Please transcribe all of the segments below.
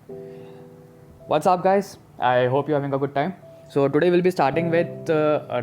What's up, guys? I hope you're having a good time. So today we'll be starting with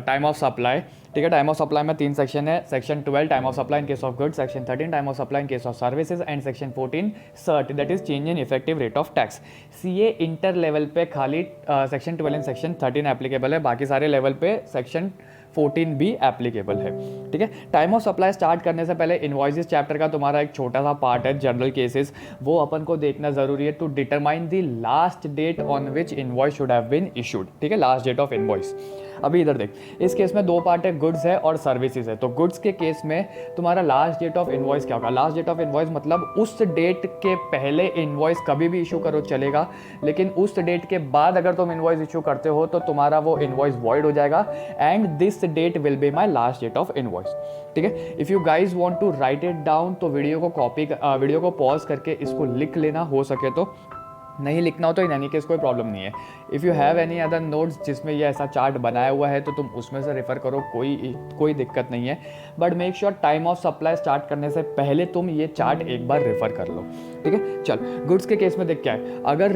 time of supply. ठीक है, time of supply में 3 section है. Section 12 time of supply in case of goods, section 13 time of supply in case of services and section 14 सर्ट that is change in effective rate of tax. CA inter level पे खाली section 12 and section 13 applicable है, बाकी सारे level पे section 14 भी applicable है. ठीक है, टाइम ऑफ सप्लाई स्टार्ट करने से पहले इनवॉइसेस चैप्टर का तुम्हारा एक छोटा सा पार्ट है जनरल केसेस, वो अपन को देखना जरूरी है to determine the last date on which invoice should have been issued. ठीक है, लास्ट डेट ऑफ इनवॉइस. अभी इधर देख, इस केस में 2 पार्ट है, गुड्स है और सर्विसेज है. तो गुड्स के केस में तुम्हारा लास्ट डेट ऑफ इनवॉइस क्या होगा? लास्ट डेट ऑफ इनवॉइस मतलब उस डेट के पहले इनवॉइस कभी भी इशू करो चलेगा, लेकिन उस डेट के बाद अगर तुम इनवॉइस इशू करते हो तो तुम्हारा वो इनवॉइस वॉइड हो जाएगा and this date will be my last date of invoice. ठीक है, if you guys want to write it down तो वीडियो को पॉज करके इसको लिख लेना, हो सके तो. नहीं लिखना हो तो इन एनी केस कोई प्रॉब्लम नहीं है. If you have any other notes जिसमें ये ऐसा चार्ट बनाया हुआ है तो तुम उसमें से रेफर करो, कोई दिक्कत नहीं है. But make sure time of supply start करने से पहले तुम ये चार्ट एक बार रेफर कर लो. ठीक है, चल गुड्स के केस में देख क्या है. अगर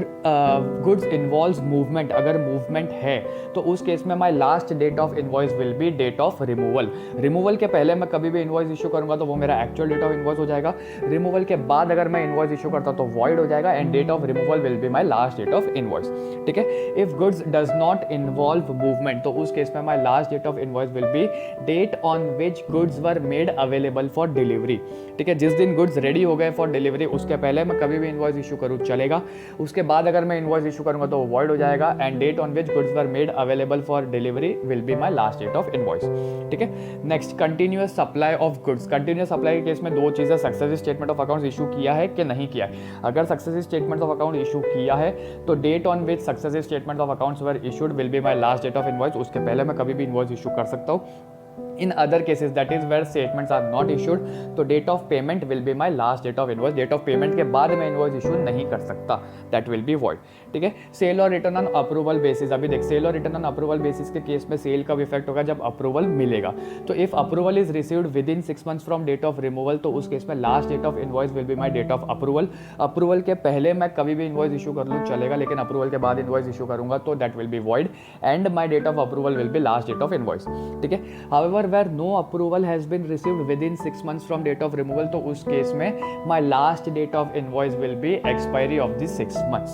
गुड्स इन्वॉल्व्स मूवमेंट, अगर मूवमेंट है तो उस केस में my last date of invoice will be date of removal. Removal के पहले मैं कभी भी इनवॉइस इशू करूंगा तो वो मेरा एक्चुअल डेट ऑफ इनवॉइस हो जाएगा. रिमूवल के बाद अगर मैं इनवॉइस इशू करता तो वॉइड हो जाएगा and date of removal will be my last date of invoice. ठीक है, if goods does not involve movement तो उस केस में my last date of invoice will be date on which goods were made available for delivery. ठीक है, जिस दिन goods ready हो गए for delivery उसके पहले मैं कभी भी invoice issue करूँ चलेगा, उसके बाद अगर मैं invoice issue करूँगा तो वो void हो जाएगा and date on which goods were made available for delivery will be my last date of invoice. ठीक है, next continuous supply of goods. continuous supply के केस में 2 चीज़ें, successive statement of accounts issue किया है कि नहीं किया है. अगर successive statement of account issue किया है तो date on which successive statement of accounts were issued will be my last date of invoice. उसके पहले मैं कभी भी इनवॉइस इशू कर सकता हूँ. In other cases that is where statements are not issued तो date of payment will be my last date of invoice. Date of payment के बाद मैं इनवॉइस इशू नहीं कर सकता, दैट विल बी वॉइड. ठीक है, सेल और रिटर्न ऑन अप्रूवल बेसिस. अभी देख, सेल और रिटर्न ऑन अप्रूवल बेसिस के केस में सेल कब इफेक्ट होगा? जब अप्रूवल मिलेगा. तो if approval is received within 6 months from date of removal तो उस केस में last date of invoice will be my date of approval. Approval के पहले मैं कभी भी इनवॉइस इशू कर लूँ चलेगा, लेकिन अप्रूवल के बाद इनवॉइस इशू करूंगा तो that will be void and my date of approval will be last date of invoice. ठीक है, however where no approval has been received within 6 months from date of removal तो उस case में my last date of invoice will be expiry of the 6 months.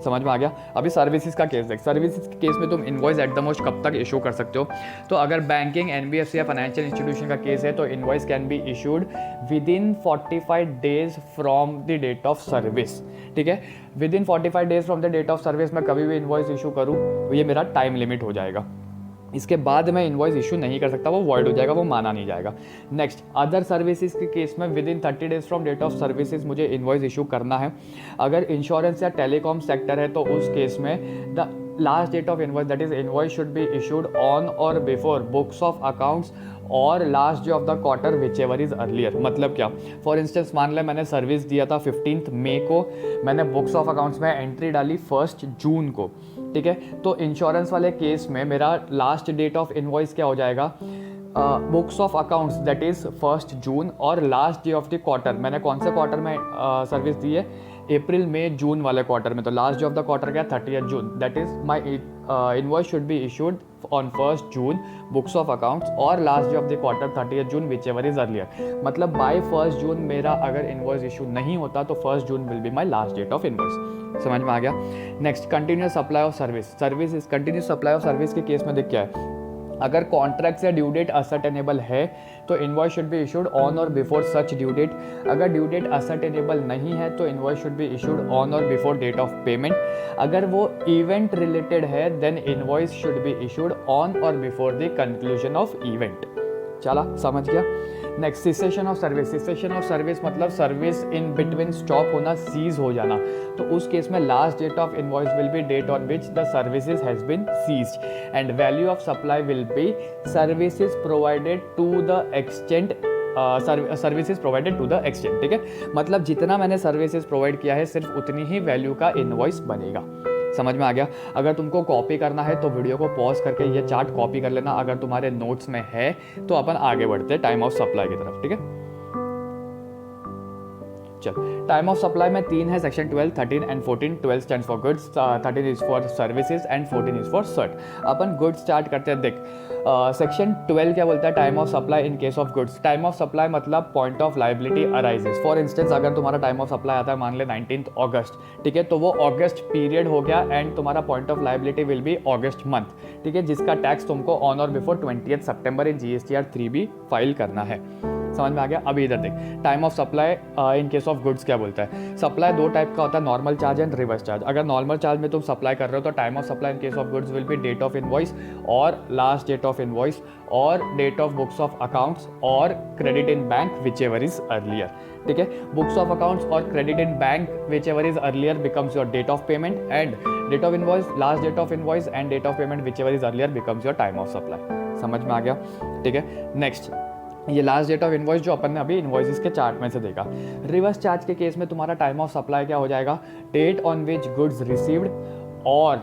समझ में आ गया. अभी सर्विसेज का केस देख. सर्विसेज के केस में तुम इनवॉइस एट द मोस्ट कब तक इशू कर सकते हो? तो अगर बैंकिंग, एनबीएफसी या फाइनेंशियल इंस्टीट्यूशन का केस है तो invoice can be issued within 45 days from the date of service. ठीक है, within 45 days from the date of service मैं कभी भी इनवॉइस इशू करूँ ये मेरा टाइम लिमिट हो जाएगा. इसके बाद मैं इनवॉइस इशू नहीं कर सकता, वो वॉइड हो जाएगा, वो माना नहीं जाएगा. नेक्स्ट, अदर सर्विसेज के केस में within 30 days from date of services मुझे इनवॉइस इशू करना है. अगर इंश्योरेंस या टेलीकॉम सेक्टर है तो उस केस में the last date of invoice that is invoice should be issued on और बिफोर बुक्स ऑफ अकाउंट्स और last day of the quarter whichever is earlier. मतलब क्या? फॉर इंस्टेंस मान लें मैंने सर्विस दिया था 15 मई को, मैंने बुक्स ऑफ अकाउंट्स में एंट्री डाली 1 जून को. ठीक है, तो इंश्योरेंस वाले केस में मेरा लास्ट डेट ऑफ इनवॉइस क्या हो जाएगा? Books of accounts that is 1 जून और last day of the quarter. मैंने कौन से क्वार्टर में सर्विस दी है? अप्रैल, मई, जून वाले क्वार्टर में. तो last day of the quarter क्या? 30th June. That is my invoice should be issued on 1 June books of accounts और last day of the quarter 30th June whichever is earlier. मतलब by 1 June मेरा अगर इनवॉइस issue नहीं होता तो 1 June will be my last date of invoice. समझ में आ गया. Next, continuous supply of service. Service is continuous supply of service के केस में देख क्या है? अगर कॉन्ट्रैक्ट या ड्यू डेट असर्टेनेबल है तो invoice should be issued on और बिफोर सच ड्यू डेट. अगर ड्यू डेट असर्टेनेबल नहीं है तो invoice should be issued on और बिफोर डेट ऑफ पेमेंट. अगर वो इवेंट रिलेटेड है then invoice should be issued on और before the conclusion of event. चला, समझ गया. Next, cessation of service. Cessation of service मतलब सर्विस इन बिटवीन स्टॉप होना, सीज हो जाना. तो उस केस में last date of invoice will be date on which the services has been ceased and value of supply will be services provided to the extent services provided to the extent. ठीक है, मतलब जितना मैंने services provide किया है सिर्फ उतनी ही value का इनवॉइस बनेगा. समझ में आ गया. अगर तुमको कॉपी करना है तो वीडियो को पॉज करके ये चार्ट कॉपी कर लेना. अगर तुम्हारे नोट्स में है तो अपन आगे बढ़ते हैं टाइम ऑफ सप्लाई की तरफ. ठीक है, चल टाइम ऑफ सप्लाई में 3 है, section 12, 13 and 14. 12 stands for goods, 13 is for services and 14 is for सर्ट. अपन गुड्स स्टार्ट करते हैं. देख सेक्शन 12 क्या बोलता है, time of supply in case of goods. Time of supply मतलब point of liability arises. For instance अगर तुम्हारा टाइम ऑफ सप्लाई आता है मान ले 19 अगस्त, ठीक है, तो वो अगस्त पीरियड हो गया एंड तुम्हारा point of liability will be August month, ठीक है, जिसका टैक्स तुमको ऑन और बिफोर 20 सितंबर इन GSTR 3B फाइल करना है. समझ में आ गया. अभी इधर देख time of supply in case of goods क्या बोलता है. सप्लाई दो टाइप का होता है, normal charge and reverse charge. अगर नॉर्मल चार्ज में तुम सप्लाई कर रहे हो तो time of supply in case of goods will be date of invoice और लास्ट डेट ऑफ इनवॉइस और date of books of accounts और credit in bank whichever is earlier, ठीक है. बुक्स ऑफ अकाउंट्स और credit in bank whichever is earlier becomes your date of payment and date of invoice, last date of invoice and date of payment whichever is earlier becomes your time of supply. समझ में आ गया, ठीक है. Next ये last date of invoice जो अपन ने अभी इनवॉइसेस के चार्ट में से देखा. रिवर्स चार्ज के केस में तुम्हारा टाइम ऑफ सप्लाई क्या हो जाएगा, date on which goods received और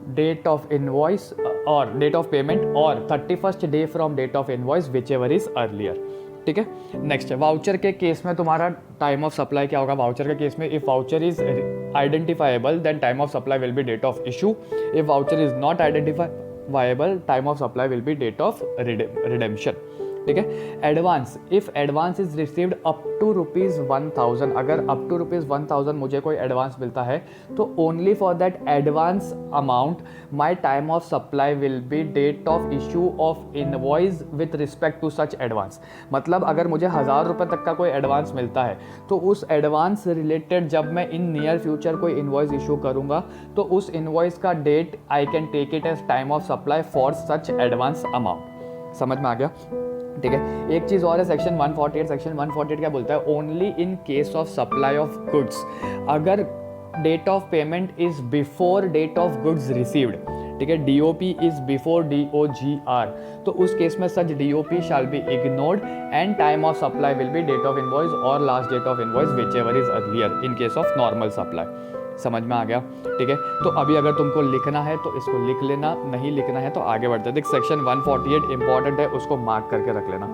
डेट ऑफ इनवॉइस और डेट ऑफ पेमेंट और 31st day from date of invoice whichever is earlier, ठीक है. नेक्स्ट वाउचर के केस में तुम्हारा टाइम ऑफ सप्लाई क्या होगा. वाउचर के केस में if voucher is identifiable then time of supply will be date of issue. If voucher is not identifiable time of supply will be date of redemption, ठीक है. Advance, if advance is received up to ₹1000, अगर up to ₹1000 मुझे कोई advance मिलता है तो only for that advance amount my time of supply will be date of issue of invoice with respect to such advance. मतलब अगर मुझे ₹1000 तक का कोई एडवांस मिलता है तो उस एडवांस से रिलेटेड जब मैं इन नियर फ्यूचर कोई इनवॉइस इशू करूंगा तो उस इनवॉइस का date I can take it as time of supply for such advance amount. समझ में आ गया, ठीक है. एक चीज़ और है, सेक्शन 148. सेक्शन 148 क्या बोलता है, only in case of supply of goods अगर date of payment is before date of goods received, ठीक है, DOP इज बिफोर DOGR, तो उस केस में such DOP shall be ignored and time of supply will be date of invoice और last date of invoice whichever is earlier in case of normal supply. समझ में आ गया, ठीक है. तो अभी अगर तुमको लिखना है तो इसको लिख लेना, नहीं लिखना है तो आगे बढ़ते. देख सेक्शन 148 इंपॉर्टेंट है, उसको मार्क करके रख लेना,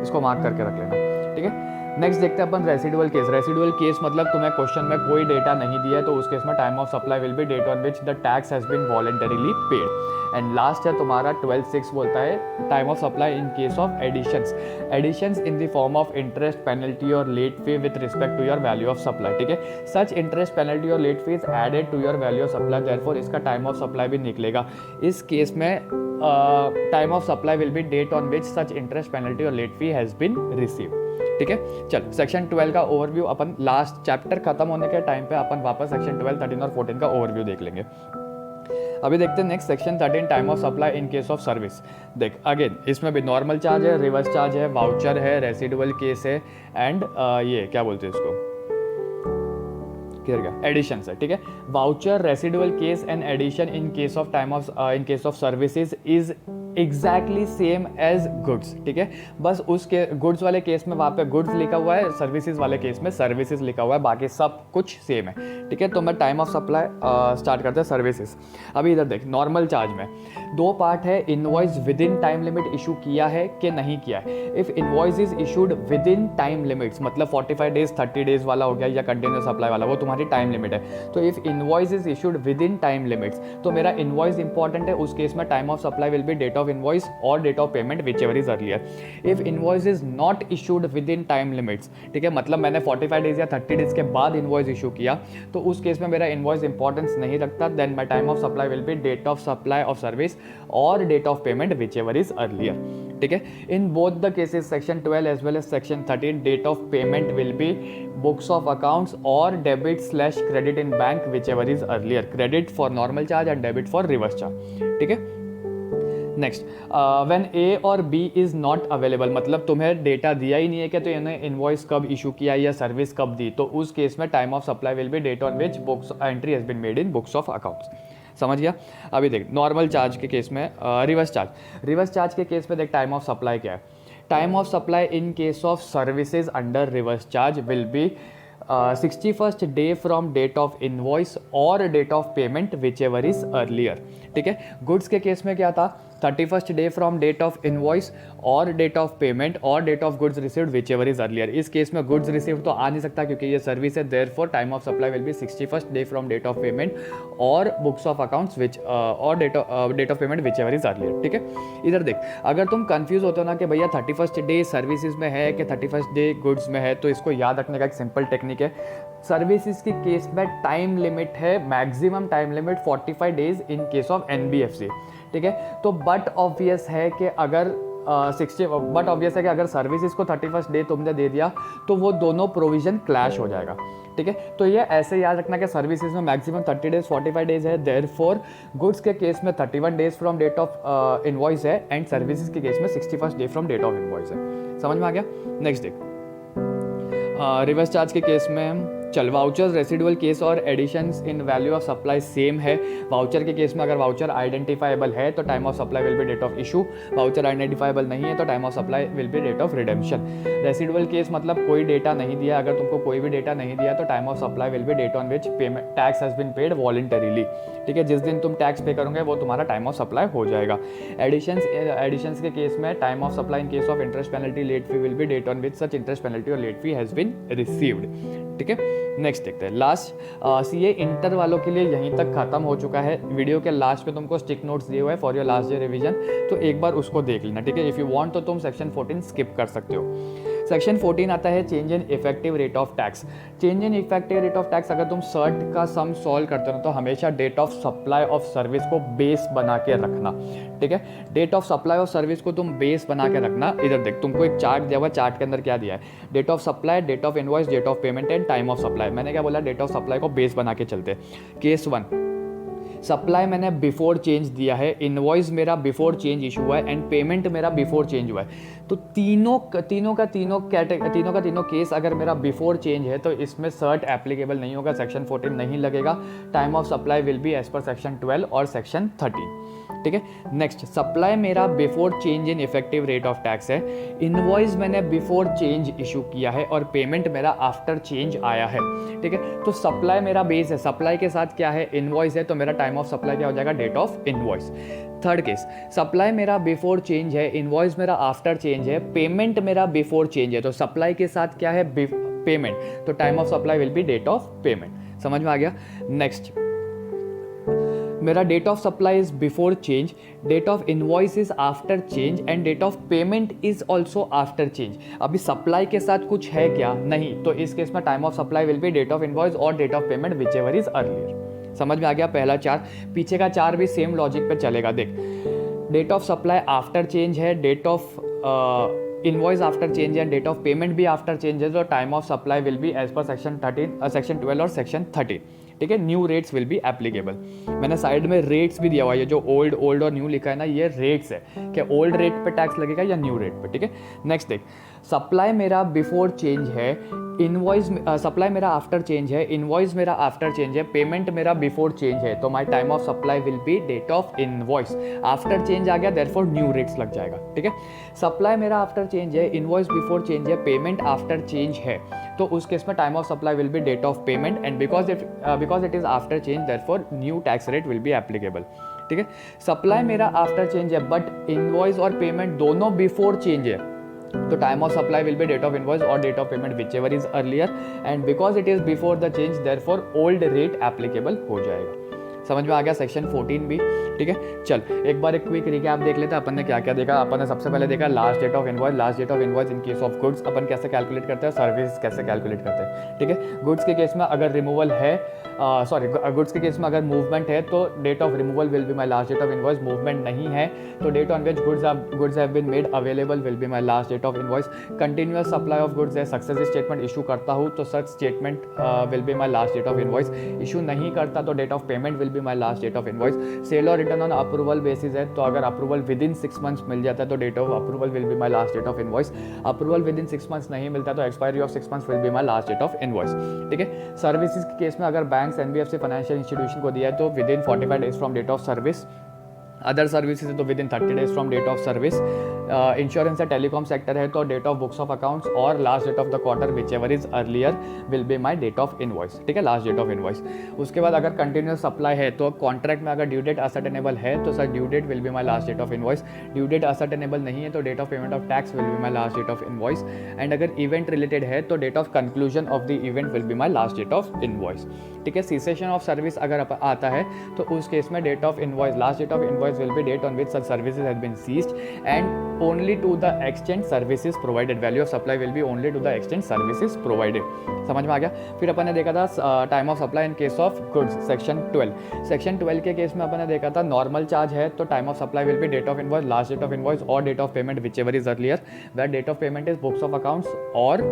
इसको मार्क करके रख लेना, ठीक है. नेक्स्ट देखते हैं अपन रेसिडुअल केस. रेसिडुअल केस मतलब तुम्हें क्वेश्चन में कोई डेटा नहीं दिया है तो उस केस में time of supply will be date on which the tax has been voluntarily paid. And last है तुम्हारा 12(6) बोलता है time of supply in case of additions. Additions in the form of interest, penalty और late fee with respect to your value of supply, ठीक है. Such interest, penalty और late fee is added to your value of supply, therefore इसका time of supply भी निकलेगा. इस case में time of supply will be date on which such interest, penalty और late fee has been received, ठीक है. चल सेक्शन 12 का ओवरव्यू अपन लास्ट चैप्टर खत्म होने के टाइम पे अपन वापस सेक्शन 12, 13 और 14 का ओवरव्यू देख लेंगे. अभी देखते हैं next section 13 time of supply in case of service. देख अगेन इसमें भी नॉर्मल चार्ज है, रिवर्स चार्ज है, वाउचर है, रेसिडुअल केस है एंड ये क्या बोलते हैं इसको, एडिशन है, ठीक है. Voucher, residual case and addition in case of time of in case of services is exactly same as goods, ठीक है. बस उसके गुड्स वाले केस में वहाँ पे गुड्स लिखा हुआ है, सर्विसेज वाले केस में सर्विसेज लिखा हुआ है, बाकी सब कुछ सेम है, ठीक है. तो मैं टाइम ऑफ सप्लाई स्टार्ट करते हैं सर्विसेज. अभी इधर देख नॉर्मल चार्ज में दो पार्ट है, invoice within time limit issue किया है कि नहीं किया है. If invoice is issued within time limits मतलब 45 डेज 30 डेज वाला हो गया या कंटिन्यूस सप्लाई वाला, वो तुम्हारी टाइम लिमिट है. तो if invoice is issued within time limits तो मेरा इनवॉइस इंपॉर्टेंट है, उस केस में time of supply will be date of invoice or date of payment whichever is earlier. If invoice is not issued within time limits, ठीक है, मतलब मैंने 45 days या 30 डेज के बाद इनवॉइस इशू किया तो उस केस में मेरा इनवॉइस इंपॉर्टेंस नहीं रखता. Then my time of supply will be date of supply of service और date of payment whichever is earlier, ठीक है. In both the cases section 12 as well as section 13 date of payment will be books of accounts और debit credit in bank whichever is earlier. Credit for normal charge and debit for reverse charge, ठीक है. Next when ए और B is not available मतलब तुम्हें data दिया ही नहीं है कि तो इन्हें इनवॉइस कब इशू किया या सर्विस कब दी, तो उस केस में time of supply will be date on which books entry has been made in books of accounts. समझ गया. अभी देख नॉर्मल चार्ज के केस में रिवर्स चार्ज के केस में देख टाइम ऑफ सप्लाई क्या है. Time of supply in case of services under reverse charge will be 61st day from date of invoice और date of payment whichever is earlier, ठीक है. Goods के case में क्या था, 31st day from date of invoice और date of payment और date of goods received whichever is earlier. इस केस में गुड्स रिसीव्ड तो आ नहीं सकता क्योंकि ये सर्विस है, therefore time of supply will be 61st day from date of payment और बुक्स ऑफ अकाउंट्स विच और date of payment whichever is earlier. ठीक है, इधर देख, अगर तुम कंफ्यूज होते हो ना कि भैया 31st डे सर्विसेज में है कि 31st डे गुड्स में है, तो इसको याद रखने का एक सिंपल टेक्निक है। सर्विसेज की केस में टाइम लिमिट है, maximum time limit 45 days in case of NBFC। ठीक है, तो बट ऑब्वियस है कि अगर अगर सर्विसेज को 31st डे तुमने दे दिया तो वो दोनों प्रोविजन क्लैश हो जाएगा। ठीक है, तो ये ऐसे याद रखना कि सर्विसेज में मैक्सिमम 30 डेज 45 डेज है, देयरफॉर गुड्स के केस में 31 days from date of invoice है एंड सर्विसेज के केस में 61st day from date of invoice है। समझ में आ गया? नेक्स्ट देख, रिवर्स चार्ज के केस में चल, वाउचर्स रेसिडुअल केस और additions in value of supply same है। वाउचर के केस में अगर वाउचर आइडेंटिफाइबल है तो time of supply will be date of issue, voucher identifiable नहीं है तो time of supply will be date of redemption. Residual case मतलब कोई डेटा नहीं दिया, अगर तुमको कोई भी डेटा नहीं दिया तो time of supply will be date on which payment tax has been paid voluntarily. ठीक है, जिस दिन तुम टैक्स पे करोगे वो तुम्हारा टाइम ऑफ सप्लाई हो जाएगा। एडिशंस के केस में time of supply in case of interest penalty late fee will be date on which such interest penalty और late fee has been received. ठीक है, नेक्स्ट देखते हैं। लास्ट CA इंटर वालों के लिए यहीं तक खत्म हो चुका है। वीडियो के लास्ट में तुमको स्टिक नोट्स दिए हुए हैं for your last day revision, तो एक बार उसको देख लेना। ठीक है, इफ़ यू वांट तो तुम सेक्शन 14 स्किप कर सकते हो। सेक्शन 14 आता है change in effective rate of tax. Change in effective rate of tax अगर तुम सर्ट का सम सॉल्व करते हो तो हमेशा date of supply of service को बेस बना के रखना। ठीक है, date of supply of service को तुम बेस बना के रखना। इधर देख, तुमको एक चार्ट दिया हुआ, चार्ट के अंदर क्या दिया है? Date of supply, date of invoice, date of payment and time of supply. मैंने क्या बोला? डेट ऑफ सप्लाई को बेस बना के चलते। केस 1, सप्लाई मैंने बिफोर चेंज दिया है, इनवॉइस मेरा बिफोर चेंज इशू हुआ है एंड पेमेंट मेरा बिफोर चेंज हुआ है। तो तीनों का केस अगर मेरा बिफोर चेंज है तो इसमें सर्ट एप्लीकेबल नहीं होगा, सेक्शन 14 नहीं लगेगा। Time of supply will be as पर सेक्शन 12 और सेक्शन 13। ठीक है, नेक्स्ट, सप्लाई मेरा before change in effective rate of tax है, इनवॉइस मैंने बिफोर चेंज इशू किया है और पेमेंट मेरा आफ्टर चेंज आया है। ठीक है, तो सप्लाई मेरा बेस है, सप्लाई के साथ क्या है? इनवॉइस है, तो मेरा टाइम ऑफ सप्लाई क्या हो जाएगा? Date of invoice. Third case, supply मेरा बिफोर चेंज है, इनवॉइस मेरा आफ्टर चेंज है, पेमेंट मेरा बिफोर चेंज है, तो सप्लाई के साथ क्या है? पेमेंट, तो time of supply will be date of payment. समझ में आ गया? नेक्स्ट, मेरा date of supply is before change, date of invoice is after change and date of payment is also after change. अभी सप्लाई के साथ कुछ है क्या? नहीं, तो इस केस में time of supply will be date of invoice और date of payment whichever is earlier. समझ में आ गया? पहला 4, पीछे का 4 भी सेम लॉजिक पे चलेगा। देख, date of supply after change है, date of invoice after change है, डेट ऑफ पेमेंट भी आफ्टर चेंज है, तो time of supply will be as पर सेक्शन 12 और सेक्शन 13। ठीक है, new rates will be applicable. मैंने साइड में रेट्स भी दिया हुआ है, ये जो ओल्ड और न्यू लिखा है ना, ये रेट्स है कि ओल्ड रेट पे टैक्स लगेगा या न्यू रेट पे। ठीक है, नेक्स्ट देख, सप्लाई मेरा बिफोर चेंज है, इनवॉइस सप्लाई मेरा आफ्टर चेंज है, इनवॉइस मेरा आफ्टर चेंज है, पेमेंट मेरा बिफोर चेंज है, तो my time of supply will be date of invoice. After change आ गया, देयरफॉर न्यू रेट्स लग जाएगा। ठीक है, सप्लाई मेरा आफ्टर चेंज है, इनवॉइस बिफोर चेंज है, पेमेंट आफ्टर चेंज है, तो उस केस में time of supply will be date of payment and because it is after change, therefore new tax rate will be applicable. ठीक है, supply मेरा after change है but invoice और पेमेंट दोनों बिफोर चेंज है, तो time of supply will be date of invoice और date of payment whichever is earlier and because it is before the change, therefore old rate applicable हो जाएगा। समझ में आ गया? सेक्शन 14 भी। ठीक है, चल एक बार एक क्विक रिकैप देख लेते हैं अपन ने क्या क्या देखा। अपन ने सबसे पहले देखा last date of invoice, last date of invoice in case of goods अपन कैसे कैलकुलेट करते हैं, सर्विस कैसे कैलकुलेट करते हैं। ठीक है, गुड्स के केस में अगर रिमूवल है, गुड्स के केस में अगर मूवमेंट है तो date of removal will be my last date of invoice, movement नहीं है तो date on which goods have been made available will be my last date of invoice. Continuous supply of goods है, success statement issue करता हूँ तो such statement will be my last date of invoice. Issue नहीं करता तो date of payment will be my last date of invoice. Sale और return on approval basis है, तो अगर अप्रूवल विद इन 6 मंथ्स मिल जाता है तो date of approval will be my last date of invoice. Approval within 6 months नहीं मिलता तो expiry of 6 months will be my last date of invoice. ठीक है, सर्विसेज के केस में अगर बैंक्स, NBFC, फाइनेंशियल इंस्टीट्यूशन को दिया है तो within 45 days from date of service, other services है तो within 30 days from date of service, insurance या टेलीकॉम सेक्टर है तो date of books of accounts और last date of the quarter whichever is earlier will be my date of invoice, ठीक है, last date of invoice. उसके बाद अगर continuous supply है तो कॉन्ट्रैक्ट में अगर ड्यू डेट असर्टेनेबल है तो sir due date will be my last date of invoice. Due date ascertainable नहीं है तो date of payment of tax will be my last date of invoice. And अगर इवेंट रिलेटेड है तो date of conclusion of the event will be my last date of invoice, ठीक है। Cessation of service अगर आता है तो उस केस में date of invoice, last date of invoice will be date on which such services has been ceased and only to the extent services provided. Value of supply will be only to the extent services provided. समझ में आ गया। फिर अपन ने देखा था time of supply in case of goods, section 12। Section 12 के केस में अपन ने देखा था नॉर्मल चार्ज है तो time of supply will be date of invoice, last date of invoice और date of payment whichever is earlier, where date of payment is books of accounts और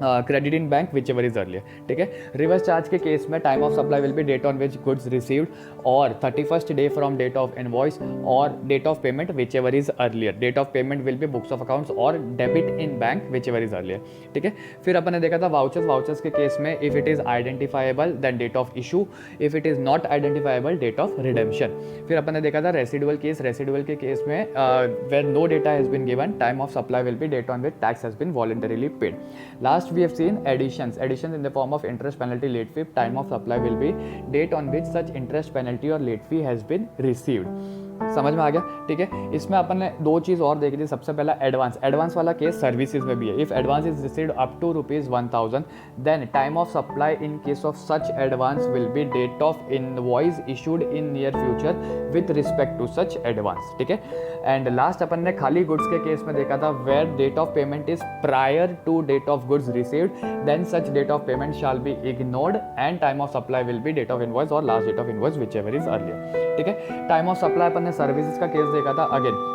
credit in bank whichever is earlier, ठीक है। Reverse charge के case में time of supply will be date on which goods received और 31st day from date of invoice और date of payment whichever is earlier. Date of payment will be books of accounts और debit in bank whichever is earlier, ठीक है। फिर अपन ने देखा था वाउचर्स। वाउचर्स के केस में if it is identifiable then date of issue, if it is not identifiable date of redemption. फिर अपन ने देखा था रेसिडुअल केस। रेसिडुअल के केस में where no data has been given time of supply will be date on which tax has been voluntarily paid. Last we have seen additions in the form of interest, penalty, late fee. Time of supply will be date on which such interest, penalty और late fee has been received. समझ में आ गया, ठीक है। इसमें अपन ने दो चीज़ और देखी थी। सबसे पहला एडवांस। एडवांस वाला केस सर्विसेज में भी है। If advance is received up to ₹1000 then time of supply in case of such advance will be date of invoice issued in near future with respect to such advance, ठीक है। And last अपन ने खाली goods के case में देखा था where date of payment is prior to date of goods received then such date of payment shall be ignored and time of supply will be date of invoice और last date of invoice whichever is earlier, ठीक है। Time of supply अपन ने services का case देखा था। Again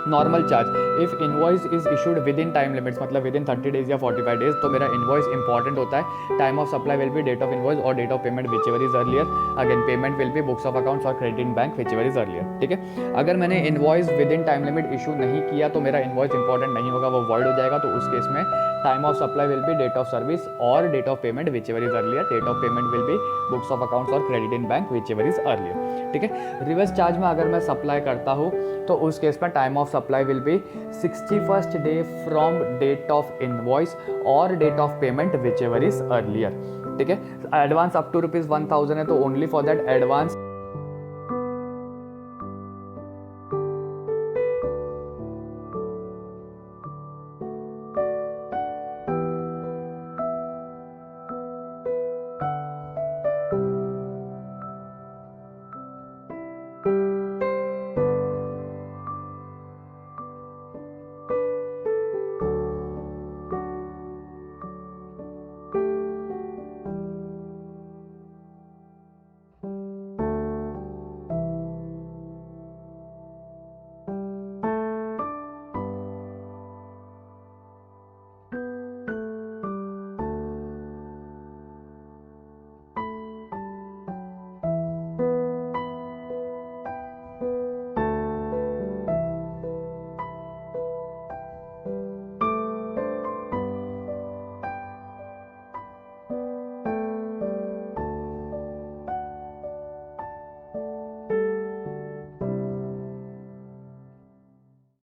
normal charge, if invoice is issued within time limits, मतलब within 30 days या 45 days, तो मेरा इनवॉइस इंपॉर्टेंट होता है। Time of supply will be date of invoice और date of payment whichever is earlier. Again payment will be books of accounts और credit in bank whichever is earlier, ठीक है। अगर मैंने invoice within time limit issue नहीं किया तो मेरा इनवॉइस इंपॉर्टेंट नहीं होगा, वो वॉइड हो जाएगा। तो उस केस में time of supply will be date of service और date of payment whichever is earlier. Date of payment will be books of accounts और credit in bank whichever is earlier, ठीक है। Reverse charge में अगर मैं supply करता हूँ तो उस केस में time of supply will be 61st day from date of invoice और date of payment whichever is earlier, ठीक है। एडवांस अप टू ₹1000 है तो ओनली फॉर दैट एडवांस